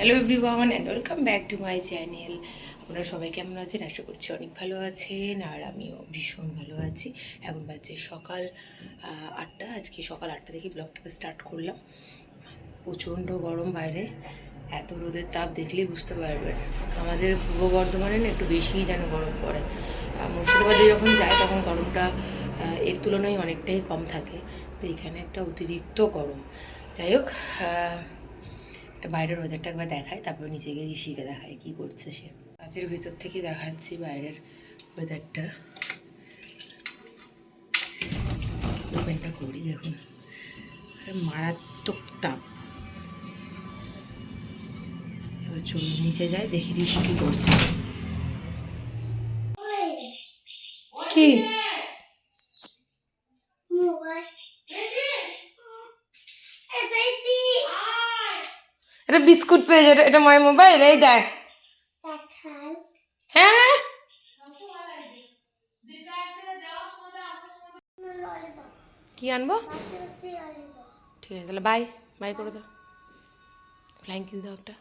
Hello everyone and welcome back to my channel. আপনারা সবাই কেমন আছেন? আশা করছি অনেক ভালো আছেন, আর আমিও ভীষণ ভালো আছি। এখন বাজে সকাল 8টা। আজকে সকাল 8টা থেকে ব্লগটাকে স্টার্ট করলাম। প্রচণ্ড গরম বাইরে, এত রোদের তাপ দেখলেই বুঝতে পারবেন। আমাদের পূর্ব বর্ধমানে না একটু বেশিই যেন গরম পড়ে। মুর্শিদাবাদে যখন যাই তখন গরমটা এর তুলনায় অনেকটাই কম থাকে, তো এখানে একটা অতিরিক্ত গরম। যাই হোক, একটা বাইরের ওয়েদারটা একবার দেখায়, তারপর নিচে গিয়ে ঋষিকে দেখায় কী করছে সে। কাচের ভিতর থেকে দেখাচ্ছি বাইরের ওয়েদারটা। ওপেনটা করি, দেখুন মারাত্মক তাপ। এবার চলুন নিচে যাই, দেখি ঋষি কী করছে। কি এটা বিস্কুট পেয়েছে, এটা মায়ের মোবাইল, এই দেখ। হ্যাঁ কি আনবো? ঠিক আছে তাহলে বাই বাই করে দাও, ফ্লাইং কিস দাও একটা।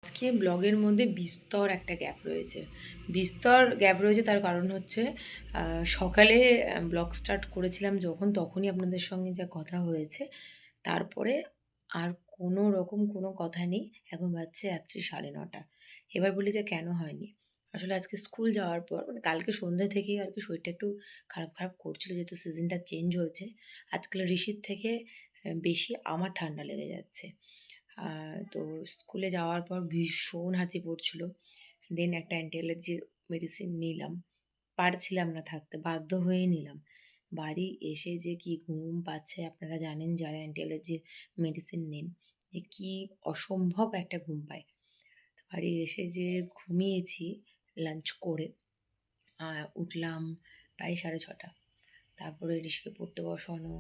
আজকে ব্লগের মধ্যে বিস্তর একটা গ্যাপ রয়েছে। তার কারণ হচ্ছে সকালে ব্লগ স্টার্ট করেছিলাম যখন, তখনই আপনাদের সঙ্গে যা কথা হয়েছে, তারপরে আর কোনো রকম কোনো কথা নেই। এখন বাজছে রাত্রি 9:30। এবার বলি যে কেন হয়নি। আসলে আজকে স্কুল যাওয়ার পর, মানে কালকে সন্ধ্যা থেকেই আর কি শরীরটা একটু খারাপ খারাপ করছিল, যেহেতু সিজনটা চেঞ্জ হয়েছে। আজকাল ঋষির থেকে বেশি আমার ঠান্ডা লেগে যাচ্ছে। তো স্কুলে যাওয়ার পর ভীষণ হাঁচি পড়ছিল। দেন একটা অ্যান্টি অ্যালার্জি মেডিসিন নিলাম, পারছিলাম না থাকতে, বাধ্য হয়ে নিলাম। বাড়ি এসে যে কি ঘুম পাচ্ছে, আপনারা জানেন যারা অ্যান্টি অ্যালার্জির মেডিসিন নেন, যে কি অসম্ভব একটা ঘুম পায়। তো বাড়ি এসে যে ঘুমিয়েছি লাঞ্চ করে, উঠলাম প্রায় 6:30। তারপরে ঋষিকে পড়তে বসানো,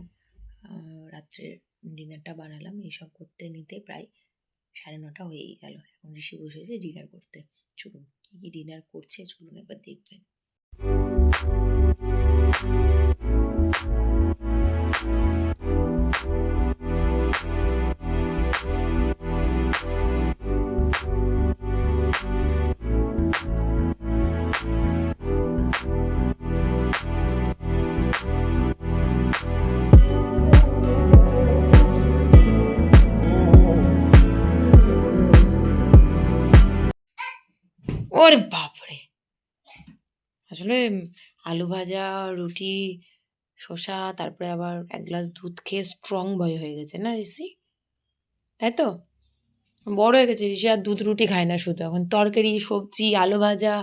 রাত্রের ডিনারটা বানালাম, এইসব করতে নিতে প্রায় 9:30 হয়েই গেল। এখন ঋষি বসেছে ডিনার করতে। চলুন কী কী ডিনার করছে চলুন একবার দেখবেন। ওরে বাপরে! আসলে আলু ভাজা, রুটি, শসা, তারপরে আবার এক গ্লাস দুধ খেয়ে স্ট্রং বয় হয়ে গেছে না ঋষি? তাই তো? বড় হয়ে গেছে ঋষি, আর দুধ রুটি খায় না শুধু, এখন তরকারি, সবজি, আলু ভাজা,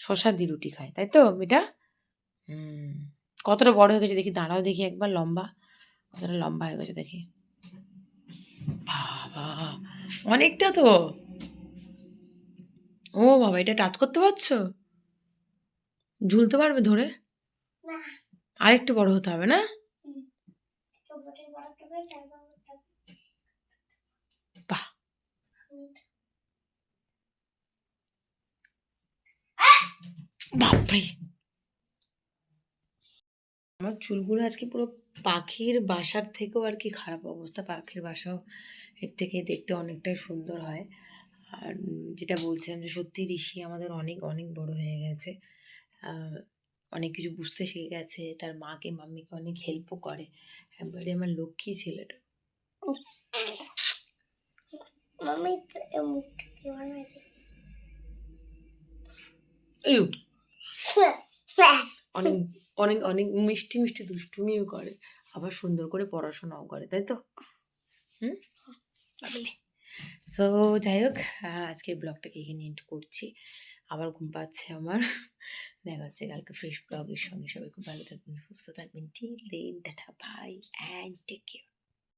শসা দিয়ে রুটি খায়, তাই তো এটা? হুম। কতটা বড় হয়ে গেছে দেখি, দাঁড়াও দেখি একবার, কতটা লম্বা হয়ে গেছে দেখি। বাবা, অনেকটা তো। ও বাবা, এটা টাচ করতে পারছো? ঝুলতে পারবে ধরে? আর একটু বড় হতে হবে না? বাহ, বাপরে! আমার চুলগুলো আজকে পুরো পাখির বাসার থেকেও আর কি খারাপ অবস্থা। পাখির বাসাও এর থেকে দেখতে অনেকটাই সুন্দর হয়। আর যেটা বলছিলাম যে সত্যি ঋষি আমাদের অনেক অনেক বড় হয়ে গেছে, অনেক কিছু বুঝতে শিখে গেছে, তার মাকে মাম্মিকে অনেক হেল্পও করে। একবারে আমার লক্ষ্মী ছেলেটা। অনেক অনেক অনেক মিষ্টি মিষ্টি দুষ্টুমিও করে, আবার সুন্দর করে পড়াশোনাও করে, তাই তো? সো যাই হোক, আজকের ব্লগটাকে এখানে এন্ড করছি। আবার ঘুম পাচ্ছে আমার। দেখা হচ্ছে কালকে ফ্রেশ ব্লগের সঙ্গে। সবাই খুব ভালো থাকবেন, সুস্থ থাকবেন। Till then tata, bye and take care.